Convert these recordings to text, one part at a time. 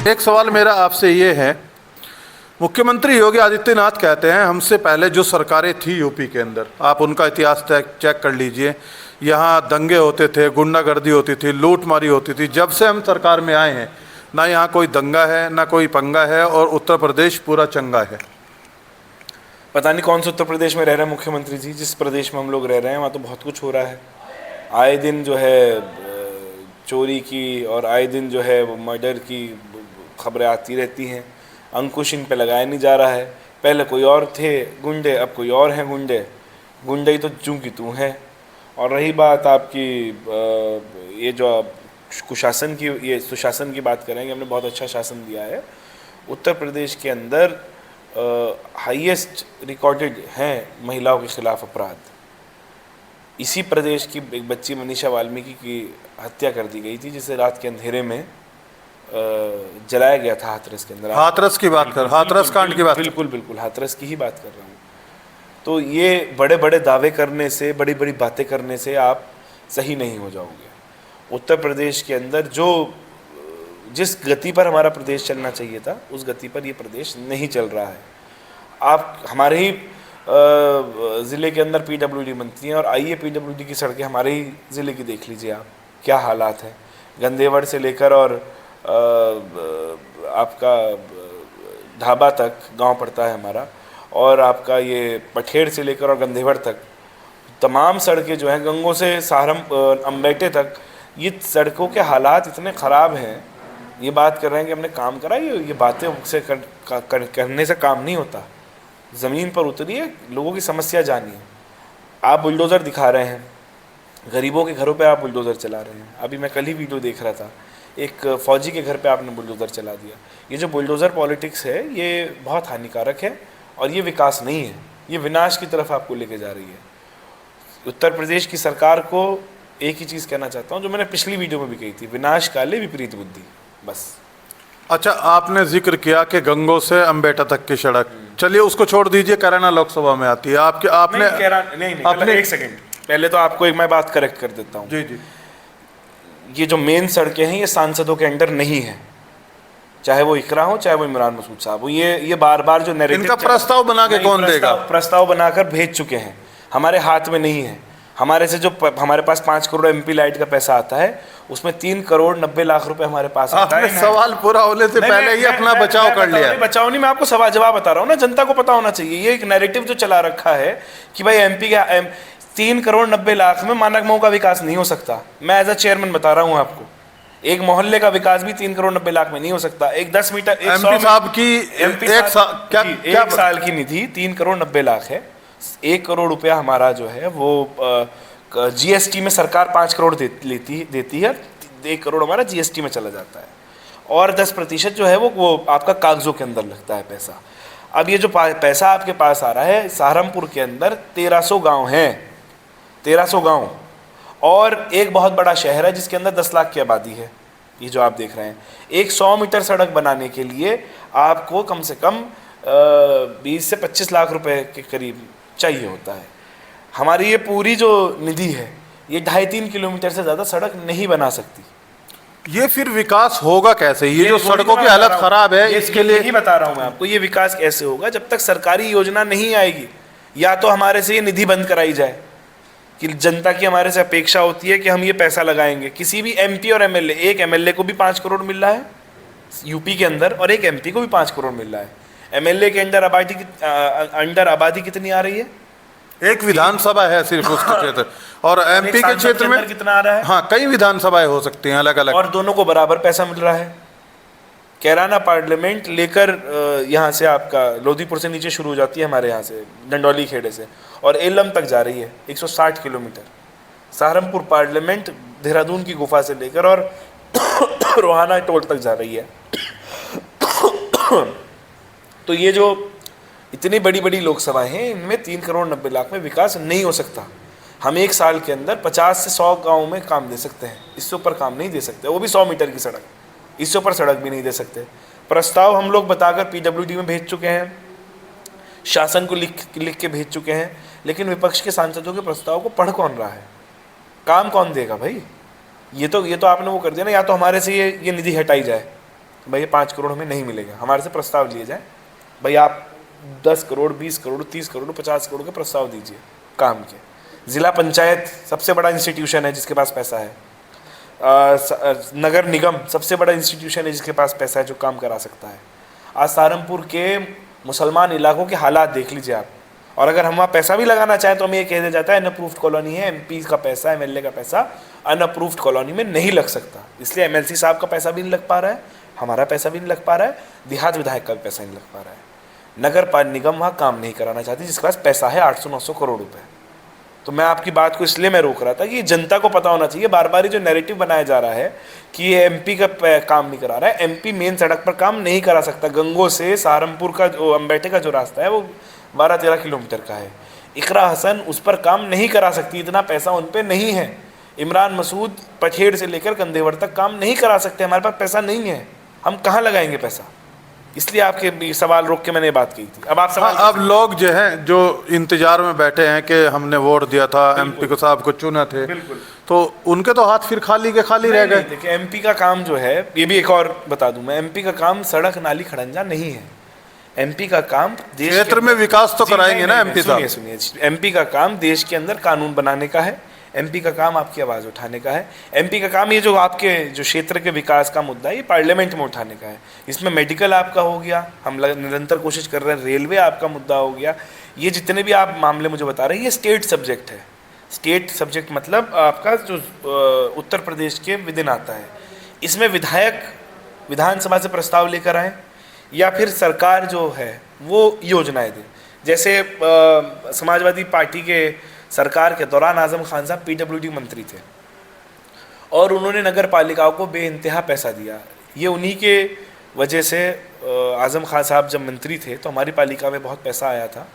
एक सवाल मेरा आपसे ये है, मुख्यमंत्री योगी आदित्यनाथ कहते हैं हमसे पहले जो सरकारें थी यूपी के अंदर, आप उनका इतिहास चेक कर लीजिए, यहाँ दंगे होते थे, गुंडागर्दी होती थी, लूटमारी होती थी। जब से हम सरकार में आए हैं ना यहाँ कोई दंगा है ना कोई पंगा है और उत्तर प्रदेश पूरा चंगा है। पता नहीं कौन से उत्तर प्रदेश में रह रहे हैं मुख्यमंत्री जी। जिस प्रदेश में हम लोग रह रहे हैं वहाँ तो बहुत कुछ हो रहा है। आए दिन जो है चोरी की और आए दिन जो है वो मर्डर की खबरें आती रहती हैं। अंकुश इन पे लगाया नहीं जा रहा है। पहले कोई और थे गुंडे, अब कोई और हैं गुंडे। गुंडे ही तो चूँ की तू है। और रही बात आपकी ये जो कुशासन की, ये सुशासन की बात करेंगे, हमने बहुत अच्छा शासन दिया है। उत्तर प्रदेश के अंदर हाईएस्ट रिकॉर्डेड हैं महिलाओं के खिलाफ अपराध। इसी प्रदेश की एक बच्ची मनीषा वाल्मीकि की हत्या कर दी गई थी, जिसे रात के अंधेरे में जलाया गया था हाथरस के अंदर। हाथरस की बात कर, हाथरस कांड की बात, बिल्कुल बिल्कुल हाथरस की ही बात कर रहा हूँ। तो ये बड़े बड़े दावे करने से, बड़ी बड़ी बातें करने से आप सही नहीं हो जाओगे। उत्तर प्रदेश के अंदर जिस गति पर हमारा प्रदेश चलना चाहिए था, उस गति पर ये प्रदेश नहीं चल रहा है। आप हमारे ही ज़िले के अंदर पीडब्ल्यूडी मंत्री हैं, और आइए पीडब्ल्यूडी की सड़कें हमारे ही ज़िले की देख लीजिए आप, क्या हालात हैं। गंदेवड़ से लेकर और आपका ढाबा तक गांव पड़ता है हमारा, और आपका ये पठेड़ से लेकर और गंदेवड़ तक तमाम सड़कें जो हैं, गंगों से सहारनपुर अम्बेटे तक, ये सड़कों के हालात इतने ख़राब हैं। ये बात कर रहे हैं कि हमने काम करा, ये बातें से करने से काम नहीं होता। ज़मीन पर उतरिए, लोगों की समस्या जानिए। आप बुलडोज़र दिखा रहे हैं, गरीबों के घरों पे आप बुलडोज़र चला रहे हैं। अभी मैं कल ही वीडियो देख रहा था, एक फ़ौजी के घर पे आपने बुलडोज़र चला दिया। ये जो बुलडोज़र पॉलिटिक्स है, ये बहुत हानिकारक है और ये विकास नहीं है, ये विनाश की तरफ आपको लेके जा रही है। उत्तर प्रदेश की सरकार को एक ही चीज़ कहना चाहता हूँ, जो मैंने पिछली वीडियो में भी कही थी, विनाश काले विपरीत बुद्धि, बस। अच्छा, आपने जिक्र किया कि गंगों से अम्बेटा तक की सड़क, चलिए उसको छोड़ दीजिए, कैराना लोकसभा में आती है। आपने नहीं, अपने एक सेकंड पहले तो आपको एक मैं बात करेक्ट कर देता हूँ। जी जी, ये जो मेन सड़कें हैं, ये सांसदों के अंडर नहीं है, चाहे वो इकरा हो चाहे वो इमरान मसूद साहब हो। ये बार बार जो नैरेटिव, इनका प्रस्ताव बना के कौन देगा? प्रस्ताव बनाकर भेज चुके हैं, हमारे हाथ में नहीं है। हमारे से जो हमारे पास 5 करोड़ एमपी लाइट का पैसा आता है, उसमें 3 करोड़ 90 लाख रुपए हमारे पास आता है। सवाल पूरा होने से पहले ही अपना बचाव कर लिया। बचाव नहीं, मैं आपको सवाल जवाब बता रहा हूँ ना, जनता को पता होना चाहिए। ये एक नैरेटिव जो चला रखा है कि भाई एमपी का 3 करोड़ 90 लाख में मानक मऊ का विकास नहीं हो सकता। मैं एज अ चेयरमैन बता रहा हूँ आपको, एक मोहल्ले का विकास भी 3 करोड़ 90 लाख में नहीं हो सकता। एक 10 मीटर एमपी साहब की एक साल की निधि 3 करोड़ 90 लाख है। 1 करोड़ रुपया हमारा जो है वो जीएसटी में सरकार 5 करोड़ देती है, 1 करोड़ हमारा जीएसटी में चला जाता है, और 10% जो है वो आपका कागजों के अंदर लगता है पैसा। अब ये जो पैसा आपके पास आ रहा है, सहारनपुर के अंदर 1300 गाँव हैं, 1300 गाँव, और एक बहुत बड़ा शहर है जिसके अंदर 10 लाख की आबादी है। ये जो आप देख रहे हैं, एक 100 मीटर सड़क बनाने के लिए आपको कम से कम 20 से 25 लाख रुपए के करीब चाहिए होता है। हमारी ये पूरी जो निधि है, ये 2.5-3 किलोमीटर से ज़्यादा सड़क नहीं बना सकती। ये फिर विकास होगा कैसे? ये जो सड़कों की हालत खराब है, इसके लिए ही बता रहा हूँ मैं आपको, ये विकास कैसे होगा जब तक सरकारी योजना नहीं आएगी। या तो हमारे से ये निधि बंद कराई जाए, कि जनता की हमारे से अपेक्षा होती है कि हम ये पैसा लगाएंगे। किसी भी एमपी और एमएलए, एक एमएलए को भी 5 करोड़ मिल रहा है यूपी के अंदर, और एक एमपी को भी 5 करोड़ मिल रहा है। एमएलए के अंदर आबादी कितनी आ रही है? एक विधानसभा है सिर्फ उसके क्षेत्र, और एमपी के क्षेत्र में कितना आ रहा है? हाँ, कई विधानसभाएं हो सकती हैं अलग अलग, और दोनों को बराबर पैसा मिल रहा है। कैराना पार्लियामेंट लेकर यहाँ से आपका लोधीपुर से नीचे शुरू हो जाती है, हमारे यहाँ से डंडौली खेड़े से, और एलम तक जा रही है 160 किलोमीटर। सहारनपुर पार्लियामेंट देहरादून की गुफा से लेकर और रोहाना टोल तक जा रही है। तो ये जो इतनी बड़ी बड़ी लोकसभाएं हैं, इनमें 3 करोड़ 90 लाख में विकास नहीं हो सकता। हम 1 साल के अंदर 50 से 100 गाँव में काम दे सकते हैं, इससे ऊपर काम नहीं दे सकते, वो भी 100 मीटर की सड़क, इससे ऊपर सड़क भी नहीं दे सकते। प्रस्ताव हम लोग बताकर पीडब्ल्यूडी में भेज चुके हैं, शासन को लिख के भेज चुके हैं, लेकिन विपक्ष के सांसदों के प्रस्ताव को पढ़ कौन रहा है? काम कौन देगा भाई? ये तो आपने वो कर दिया ना, या तो हमारे से ये निधि हटाई जाए, भाई ये 5 करोड़ हमें नहीं मिलेगा, हमारे से प्रस्ताव लिए जाए, भाई आप 10 करोड़ 20 करोड़ 30 करोड़ 50 करोड़ के प्रस्ताव दीजिए काम के। ज़िला पंचायत सबसे बड़ा इंस्टीट्यूशन है जिसके पास पैसा है, नगर निगम सबसे बड़ा इंस्टीट्यूशन है जिसके पास पैसा है जो काम करा सकता है। आज सहारनपुर के मुसलमान इलाकों के हालात देख लीजिए आप, और अगर हम वहाँ पैसा भी लगाना चाहें तो हमें ये कह दिया जाता है अनअप्रूव्ड कॉलोनी है, एमपी का पैसा एमएलए का पैसा अनअप्रूव्ड कॉलोनी में नहीं लग सकता, इसलिए एमएलसी साहब का पैसा भी नहीं लग पा रहा है, हमारा पैसा भी नहीं लग पा रहा है, देहात विधायक का भी पैसा नहीं लग पा रहा है, नगर पालिका निगम वहाँ काम नहीं कराना चाहती जिसके पास पैसा है 800-900 करोड़ रुपए। तो मैं आपकी बात को इसलिए मैं रोक रहा था कि जनता को पता होना चाहिए, बार बार ये जो नैरेटिव बनाया जा रहा है कि ये एमपी का काम नहीं करा रहा है, एमपी मेन सड़क पर काम नहीं करा सकता। गंगों से सहारनपुर का जो अम्बेटे का जो रास्ता है वो 12-13 किलोमीटर का है, इकरा हसन उस पर काम नहीं करा सकती, इतना पैसा उन पर नहीं है। इमरान मसूद पठेड़ से लेकर कंधेवर तक काम नहीं करा सकते, हमारे पास पैसा नहीं है, हम कहाँ लगाएंगे पैसा? इसलिए आपके सवाल रोक के मैंने बात की थी। अब आप सवाल अब लोग जो हैं जो इंतजार में बैठे हैं कि हमने वोट दिया था, एमपी को साहब को चुना थे, तो उनके तो हाथ फिर खाली के खाली रह गए। देखिए एमपी का काम जो है, ये भी एक और बता दूं मैं, एमपी का काम सड़क नाली खड़ंजा नहीं है, एमपी का काम देश क्षेत्र में विकास तो कराएंगे ना एमपी साहब। सुनिए, एमपी का काम देश के अंदर कानून बनाने का है, एमपी का काम आपकी आवाज़ उठाने का है, एमपी का काम ये जो आपके जो क्षेत्र के विकास का मुद्दा है ये पार्लियामेंट में उठाने का है। इसमें मेडिकल आपका हो गया, हम निरंतर कोशिश कर रहे हैं, रेलवे आपका मुद्दा हो गया, ये जितने भी आप मामले मुझे बता रहे हैं ये स्टेट सब्जेक्ट है। स्टेट सब्जेक्ट मतलब आपका जो उत्तर प्रदेश के विदिन आता है, इसमें विधायक विधानसभा से प्रस्ताव लेकर आए या फिर सरकार जो है वो योजनाएं दे। जैसे समाजवादी पार्टी के सरकार के दौरान आजम खान साहब पीडब्ल्यूडी मंत्री थे और उन्होंने नगर पालिकाओं को बेइंतहा पैसा दिया, ये उन्हीं के वजह से आजम खान साहब जब मंत्री थे तो हमारी पालिका में बहुत पैसा आया था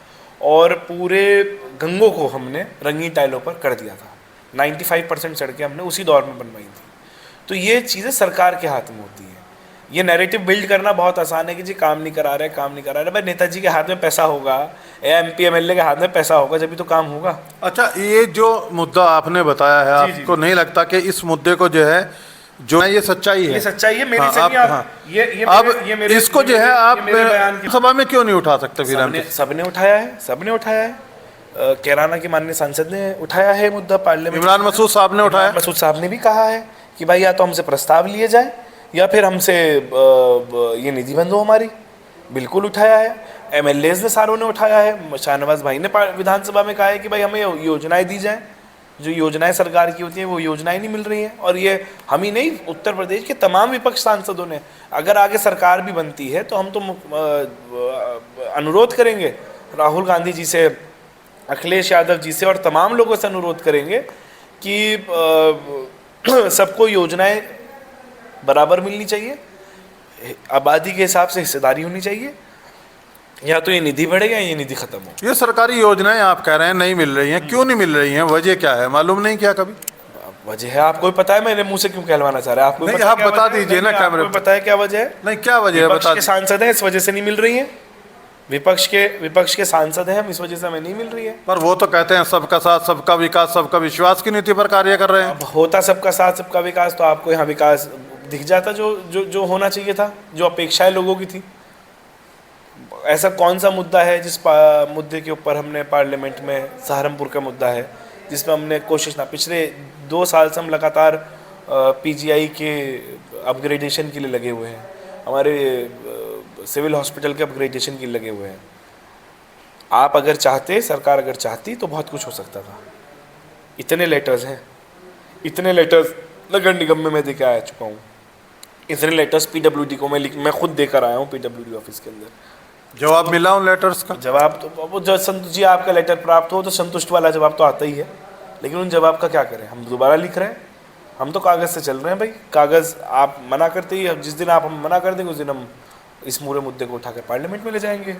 और पूरे गंगों को हमने रंगीन टाइलों पर कर दिया था। 95% सड़कें हमने उसी दौर में बनवाई थी। तो ये चीज़ें सरकार के हाथ में होती है। ये नैरेटिव बिल्ड करना बहुत आसान है कि जी काम नहीं करा रहे, काम नहीं करा रहे। भाई नेताजी के हाथ में पैसा होगा या एमपी एमएलए के हाथ में पैसा होगा जब भी तो काम होगा। अच्छा, ये जो मुद्दा आपने बताया है, आपको नहीं लगता कि इस मुद्दे को जो है जो है ये सच्चाई है? ये सच्चाई है मेरी। ये मेरे इसको जो है आप सभा में क्यों नहीं उठा सकते? सबने उठाया है, सबने उठाया है। कैराना के माननीय सांसद ने उठाया है मुद्दा पार्लियामेंट। इमरान मसूद साहब ने उठाया, मसूद साहब ने भी कहा है कि भाई या तो हमसे प्रस्ताव लिए जाए या फिर हमसे ये निधि बंद हो हमारी। बिल्कुल उठाया है, एमएलएज ने सारों ने उठाया है। शाहनवाज भाई ने विधानसभा में कहा है कि भाई हमें योजनाएं दी जाएं, जो योजनाएं सरकार की होती हैं वो योजनाएं नहीं मिल रही हैं। और ये हम ही नहीं, उत्तर प्रदेश के तमाम विपक्ष सांसदों ने, अगर आगे सरकार भी बनती है तो हम तो अनुरोध करेंगे राहुल गांधी जी से, अखिलेश यादव जी से और तमाम लोगों से अनुरोध करेंगे कि सबको योजनाएं बराबर मिलनी चाहिए, आबादी के हिसाब से हिस्सेदारी होनी चाहिए, या तो ये निधि बढ़े या ये निधि खत्म हो। ये सरकारी योजनाएं आप कह रहे हैं नहीं मिल रही हैं, क्यों नहीं मिल रही हैं? वजह क्या है? मालूम नहीं क्या कभी? वजह है आपको भी पता है, मेरे मुंह से क्यों कहलवाना चाह रहे हैं? आपको नहीं, आप बता दीजिए ना कैमरे पे। पता है क्या वजह है? नहीं, क्या वजह है बता। सांसद हैं इस वजह से नहीं मिल रही है, विपक्ष के सांसद हैं हम इस वजह से हमें नहीं मिल रही है। पर वो तो कहते हैं सबका साथ सबका विकास सबका विश्वास की नीति पर कार्य कर रहे हैं। अब होता सबका साथ सबका विकास तो आपको यहाँ विकास दिख जाता जो जो जो होना चाहिए था, जो अपेक्षाएं लोगों की थी। ऐसा कौन सा मुद्दा है जिस मुद्दे के ऊपर हमने पार्लियामेंट में, सहारनपुर का मुद्दा है जिसमें हमने कोशिश ना, पिछले 2 साल से हम लगातार पीजीआई के अपग्रेडेशन के लिए लगे हुए हैं, हमारे सिविल हॉस्पिटल के अपग्रेडेशन के लिए लगे हुए हैं। आप अगर चाहते, सरकार अगर चाहती तो बहुत कुछ हो सकता था। इतने लेटर्स हैं, इतने लेटर्स नगर निगम में मैं देकर आ चुका हूँ, इतने लेटर्स पीडब्ल्यूडी को मैं खुद देकर आया हूँ पीडब्ल्यूडी ऑफिस के अंदर। जवाब मिला उन लेटर्स का? जवाब तो वो जब संतुष्ट जी आपका लेटर प्राप्त हो तो संतुष्ट वाला जवाब तो आता ही है, लेकिन उन जवाब का क्या करें? हम दोबारा लिख रहे हैं, हम तो कागज़ से चल रहे हैं भाई। कागज़ आप मना करते ही, जिस दिन आप हम मना कर देंगे उस दिन हम इस पूरे मुद्दे को उठाकर पार्लियामेंट में ले जाएंगे।